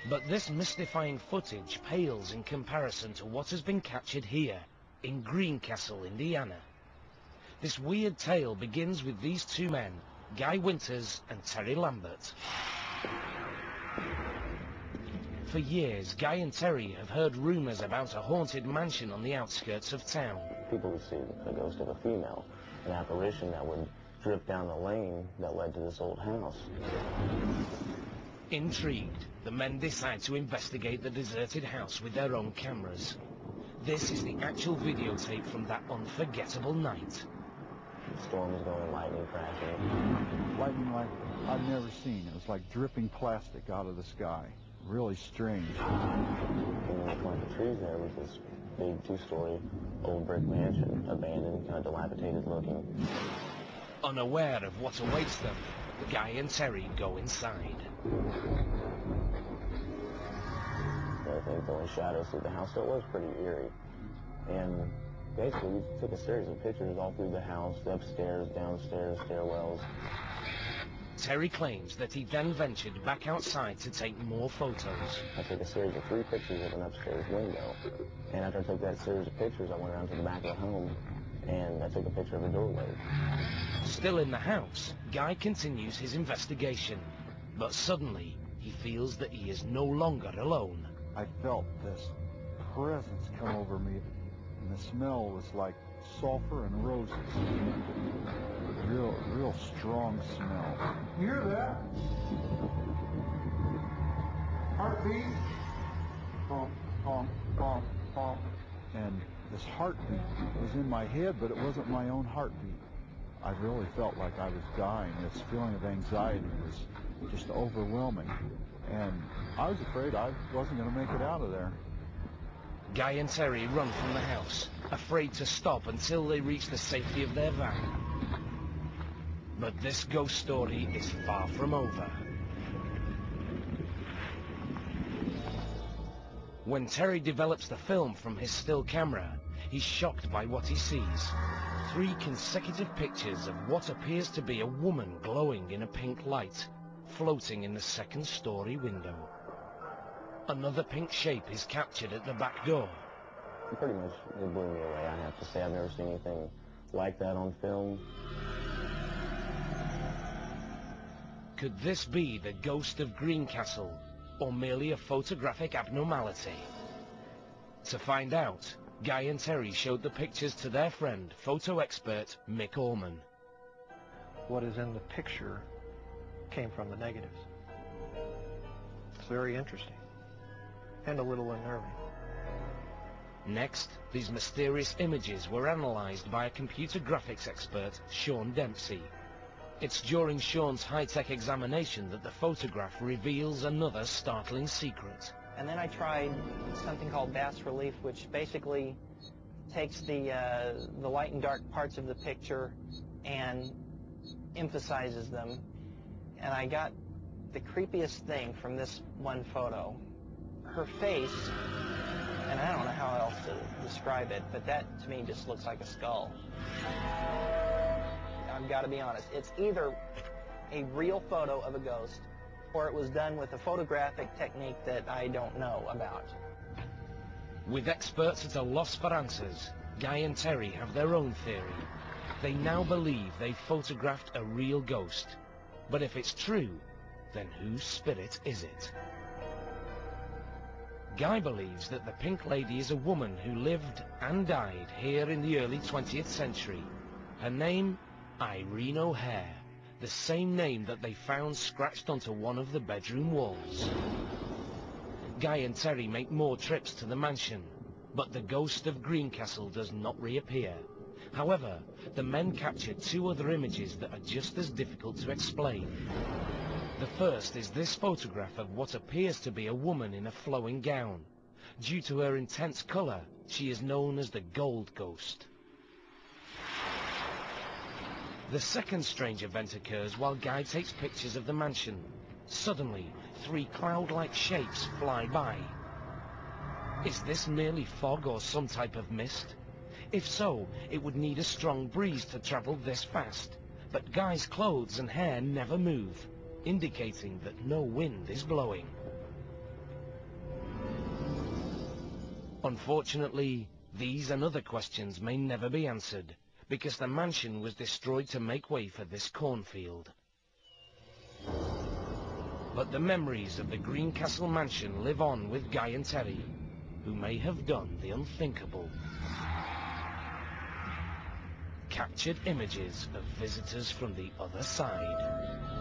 But this mystifying footage pales in comparison to what has been captured here, in Greencastle, Indiana. This weird tale begins with these two men, Guy Winters and Terry Lambert. For years, Guy and Terry have heard rumours about a haunted mansion on the outskirts of town. People would see a ghost of a female, an apparition that would drip down the lane that led to this old house. Intrigued, the men decide to investigate the deserted house with their own cameras. This is the actual videotape from that unforgettable night. Storm was going, lightning crashing. Lightning like I've never seen. It was like dripping plastic out of the sky. Really strange. In the plant of trees there was this big two-story old brick mansion, abandoned, kind of dilapidated looking. Unaware of what awaits them, Guy and Terry go inside. Everything throwing shadows through the house, so it was pretty eerie. And basically, we took a series of pictures all through the house, upstairs, downstairs, stairwells. Terry claims that he then ventured back outside to take more photos. I took a series of 3 pictures of an upstairs window. And after I took that series of pictures, I went around to the back of the home, and I took a picture of a doorway. Still in the house, Guy continues his investigation. But suddenly, he feels that he is no longer alone. I felt this presence come over me, and the smell was like sulfur and roses. Real strong smell. You hear that? Heartbeat? Pump, pump, pump, pump. And this heartbeat was in my head, but it wasn't my own heartbeat. I really felt like I was dying. This feeling of anxiety was just overwhelming. And I was afraid I wasn't going to make it out of there. Guy and Terry run from the house, afraid to stop until they reach the safety of their van. But this ghost story is far from over. When Terry develops the film from his still camera, he's shocked by what he sees. 3 consecutive pictures of what appears to be a woman glowing in a pink light, floating in the second-story window. Another pink shape is captured at the back door. Pretty much, it blew me away, I have to say. I've never seen anything like that on film. Could this be the ghost of Greencastle, or merely a photographic abnormality? To find out, Guy and Terry showed the pictures to their friend, photo expert Mick Orman. What is in the picture came from the negatives. It's very interesting and a little unnerving. Next, these mysterious images were analyzed by a computer graphics expert, Sean Dempsey. It's during Sean's high-tech examination that the photograph reveals another startling secret. And then I tried something called bas relief, which basically takes the light and dark parts of the picture and emphasizes them. And I got the creepiest thing from this one photo. Her face, and I don't know how else to describe it, but that to me just looks like a skull. I've got to be honest, it's either a real photo of a ghost or it was done with a photographic technique that I don't know about. With experts at a loss for answers, Guy and Terry have their own theory. They now believe they photographed a real ghost. But if it's true, then whose spirit is it? Guy believes that the Pink Lady is a woman who lived and died here in the early 20th century. Her name, Irene O'Hare, the same name that they found scratched onto one of the bedroom walls. Guy and Terry make more trips to the mansion, but the ghost of Greencastle does not reappear. However, the men captured 2 other images that are just as difficult to explain. The first is this photograph of what appears to be a woman in a flowing gown. Due to her intense colour, she is known as the Gold Ghost. The second strange event occurs while Guy takes pictures of the mansion. Suddenly, 3 cloud-like shapes fly by. Is this merely fog or some type of mist? If so, it would need a strong breeze to travel this fast. But Guy's clothes and hair never move, indicating that no wind is blowing. Unfortunately, these and other questions may never be answered, because the mansion was destroyed to make way for this cornfield. But the memories of the Greencastle mansion live on with Guy and Terry, who may have done the unthinkable. Captured images of visitors from the other side.